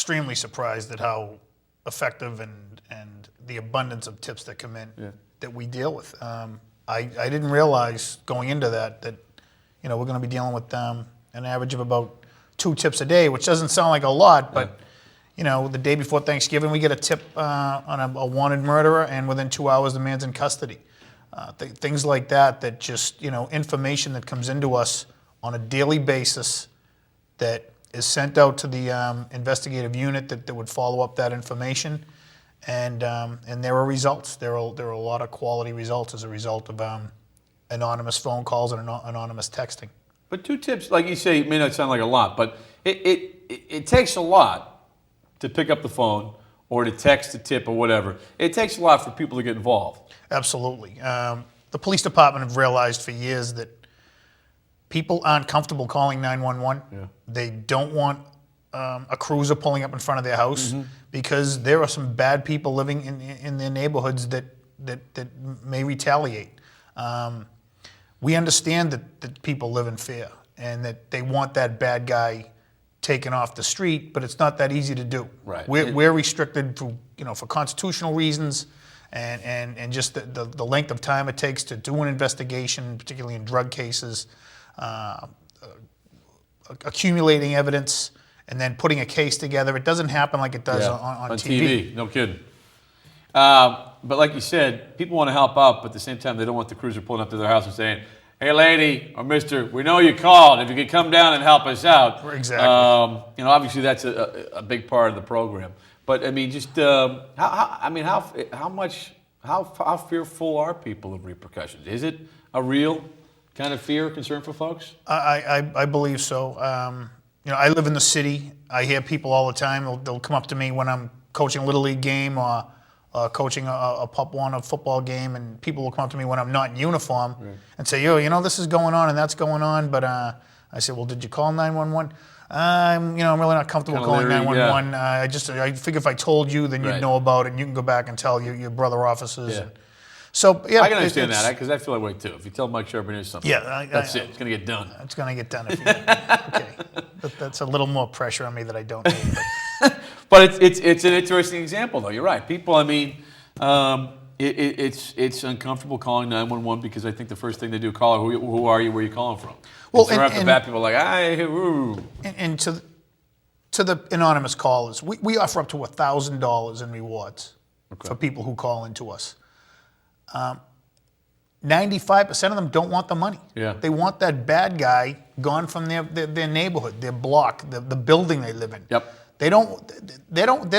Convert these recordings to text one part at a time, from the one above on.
extremely surprised at how effective and the abundance of tips that come in that we deal with. I didn't realize going into that we're going to be dealing with an average of about 2 tips a day, which doesn't sound like a lot, but the day before Thanksgiving we get a tip on a wanted murderer, and within 2 hours the man's in custody. Things like that just, information that comes into us on a daily basis that is sent out to the investigative unit that would follow up that information, and there are results. There are a lot of quality results as a result of anonymous phone calls and anonymous texting. But 2 tips, like you say, may not sound like a lot, but it takes a lot to pick up the phone or to text a tip or whatever. It takes a lot for people to get involved. Absolutely. The police department have realized for years that people aren't comfortable calling 911. They don't want a cruiser pulling up in front of their house because there are some bad people living in their neighborhoods that may retaliate. We understand that people live in fear and that they want that bad guy taken off the street, but it's not that easy to do. Right. We're restricted for constitutional reasons and just the length of time it takes to do an investigation, particularly in drug cases, accumulating evidence, and then putting a case together. It doesn't happen like it does on TV. No kidding. But like you said, people want to help out, but at the same time, they don't want the cruiser pulling up to their house and saying, "Hey, lady or mister, we know you called. If you could come down and help us out." Exactly. Obviously that's a big part of the program. But I mean, just how fearful are people of repercussions? Is it a real kind of fear, concern for folks? I believe so. I live in the city. I hear people all the time. They'll come up to me when I'm coaching a Little League game or coaching a Pup One football game, and people will come up to me when I'm not in uniform and say, "Yo, this is going on and that's going on." But I say, "Well, did you call 911?" I'm really not comfortable calling 911. I figure if I told you, then you'd know about it, and you can go back and tell your brother officers. So yeah, I can understand that because I feel that way too. If you tell Mike Charbonnier something, that's it. It's going to get done. It's going to get done. Okay, that's a little more pressure on me that I don't need. But it's an interesting example, though. You're right. People, I mean, it's uncomfortable calling 911 because I think the first thing they do, call who are you, where are you calling from? Well, and after that, people are like, ooh. And to the anonymous callers, we offer up to $1,000 in rewards for people who call into us. 95% of them don't want the money. They want that bad guy gone from their neighborhood, their block, the building they live in. They're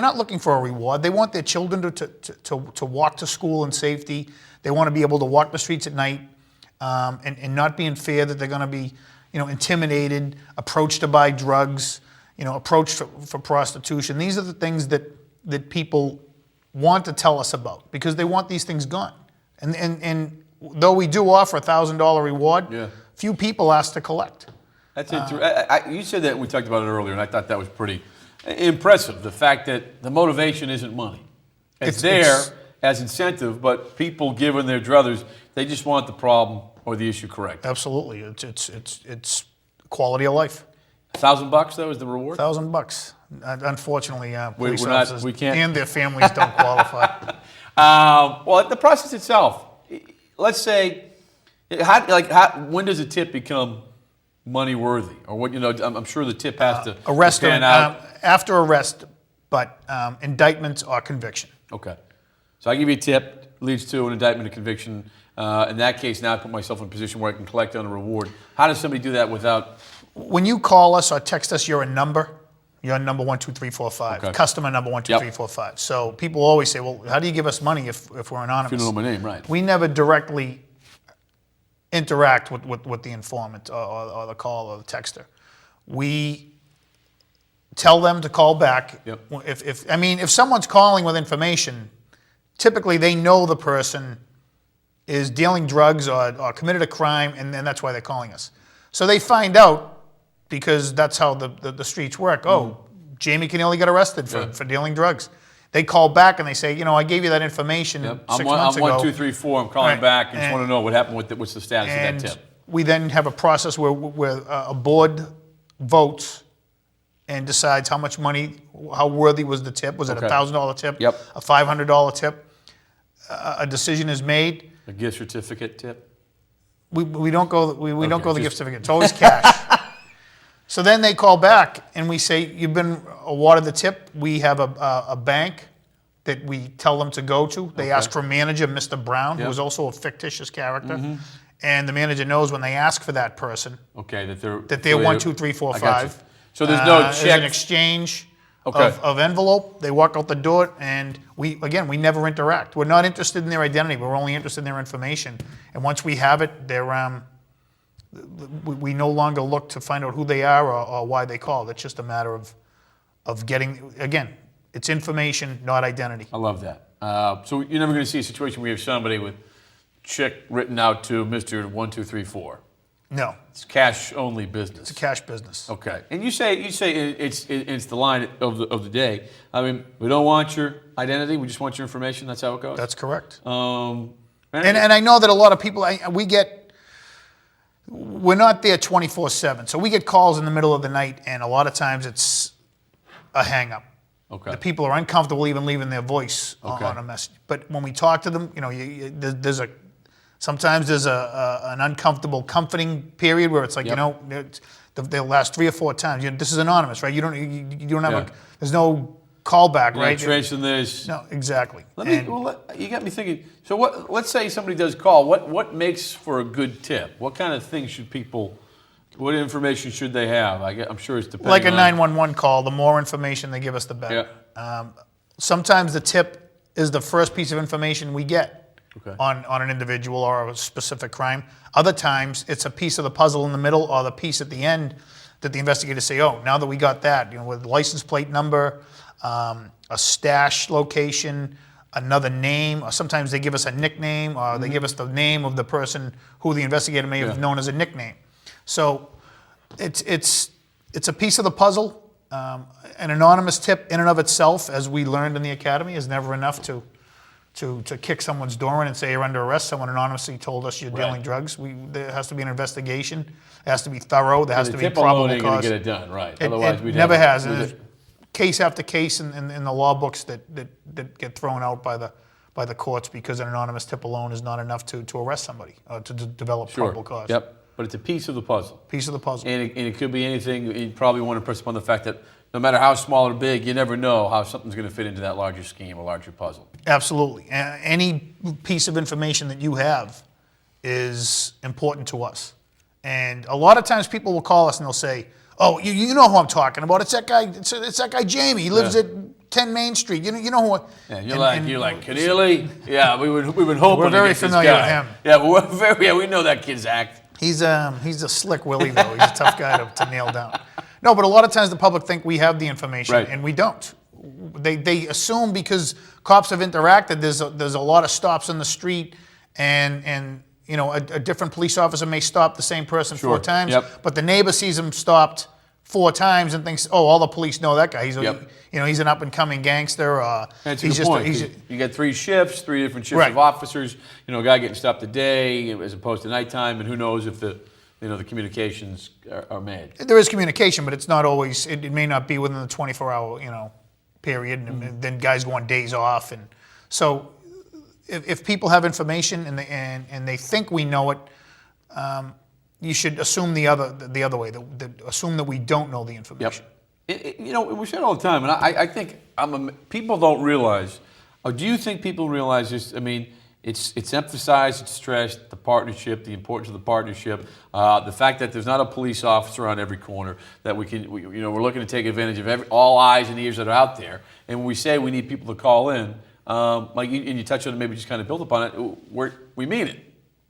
not looking for a reward. They want their children to walk to school in safety. They want to be able to walk the streets at night and not be in fear that they're going to be, intimidated, approached to buy drugs, approached for prostitution. These are the things that people want to tell us about because they want these things gone. And though we do offer a $1,000 reward, few people ask to collect. That's interesting. You said that, we talked about it earlier, and I thought that was pretty impressive. The fact that the motivation isn't money. It's there as incentive, but people, given their druthers, they just want the problem or the issue correct. Absolutely. It's quality of life. $1,000 though is the reward? $1,000. Unfortunately, police we officers can't. And their families don't qualify. Well, the process itself, let's say, when does a tip become money worthy? Or what? I'm sure the tip has to pan out. After arrest, but indictments or conviction. Okay. So I give you a tip, leads to an indictment, a conviction. In that case, now I put myself in a position where I can collect on a reward. How does somebody do that without? When you call us or text us, you're number 12345. Okay. Customer number 12345. So people always say, "Well, how do you give us money if we're anonymous?" If you don't know my name, right? We never directly interact with the informant or the call or the texter. We tell them to call back. If someone's calling with information, typically they know the person is dealing drugs or committed a crime, and that's why they're calling us. So they find out, because that's how the streets work. Oh, Jamie Keneally got arrested for dealing drugs. They call back and they say, I gave you that information 6 months ago. I'm 1, 2, 3, 4. I'm calling back and just want to know what happened what's the status of that tip. We then have a process where a board votes and decides how much money, how worthy was the tip. Was it Okay. a $1,000 tip? Yep. A $500 tip? A decision is made. A gift certificate tip? We don't go we don't Okay, go the just- gift certificate. It's always cash. So then they call back and we say, you've been awarded the tip. We have a bank that we tell them to go to. They ask for a manager, Mr. Brown, who is also a fictitious character. And the manager knows when they ask for that person Okay, that they're that 1, 2, 3, 4, I got you. 5. So there's no There's check. an exchange Okay. of envelope. They walk out the door, and we never interact. We're not interested in their identity. We're only interested in their information. And once we have it, they're we no longer look to find out who they are or why they called. It's just a matter of getting, again, it's information, not identity. I love that. So you're never going to see a situation where you have somebody with check written out to Mr. 1234. No, It's cash only business. it's a cash business. Okay, and you say it's the line of the day. I mean, we don't want your identity. We just want your information. That's how it goes. That's correct. And And I know that a lot of people, we're not there 24/7. So we get calls in the middle of the night, and a lot of times it's a hang up. okay, The people are uncomfortable even leaving their voice Okay. on a message. But when we talk to them, sometimes there's an uncomfortable comforting period where it's like, Yep. they'll last 3 or 4 times. This is anonymous, right? You don't have Yeah. there's no callback, You're right? not tracing this. No, exactly. You got me thinking. So what? Let's say somebody does call. What makes for a good tip? What kind of things should people? What information should they have? I'm sure it's depending. Like a on, 911 call, the more information they give us, the better. Sometimes the tip is the first piece of information we get Okay. on an individual or a specific crime. Other times, it's a piece of the puzzle in the middle or the piece at the end that the investigators say, oh, now that we got that, with license plate number, a stash location, another name, or sometimes they give us a nickname, or they give us the name of the person who the investigator may have known as a nickname. So it's a piece of the puzzle. An anonymous tip in and of itself, as we learned in the academy, is never enough to kick someone's door in and say you're under arrest. Someone anonymously told us you're dealing drugs. There has to be an investigation. It has to be thorough. There has to be tip alone probable ain't going cause. to get it done, right? It we'd never have- has. And there's case after case in the law books that get thrown out by the courts because an anonymous tip alone is not enough to arrest somebody or to develop Sure. probable cause. Yep. But it's a piece of the puzzle. Piece of the puzzle. And it could be anything. You probably want to press upon the fact that no matter how small or big, you never know how something's going to fit into that larger scheme or larger puzzle. Absolutely. Any piece of information that you have is important to us. And a lot of times people will call us and they'll say, oh, you know who I'm talking about. It's that guy. It's that guy Jamie. He lives at 10 Main Street. You know who? Yeah, you're like Keneally. Yeah, we've been hoping. We're very to get this familiar with guy. him. Yeah, we know that kid's act. He's a slick Willie though. He's a tough guy to nail down. No, but a lot of times the public think we have the information, Right. and we don't. They assume because cops have interacted. There's a lot of stops in the street, and a different police officer may stop the same person Sure. 4 times, Yep. but the neighbor sees him stopped 4 times and thinks, oh, all the police know that guy. He's Yep. he's an up and coming gangster. That's He's a good just point. You got 3 shifts, 3 different shifts Right. of officers. A guy getting stopped a day as opposed to nighttime, and who knows if the communications are made. There is communication, but it's not always. It may not be within the 24-hour period, and then guys go on days off, and so if people have information and they think we know it, you should assume the other way. Assume that we don't know the information. We say it all the time, and I think people don't realize. Or do you think people realize this? I mean, it's emphasized, it's stressed, the partnership, the importance of the partnership, the fact that there's not a police officer on every corner, that we're looking to take advantage of all eyes and ears that are out there. And when we say we need people to call in, and you touch on it, maybe just kind of build upon it, we mean it.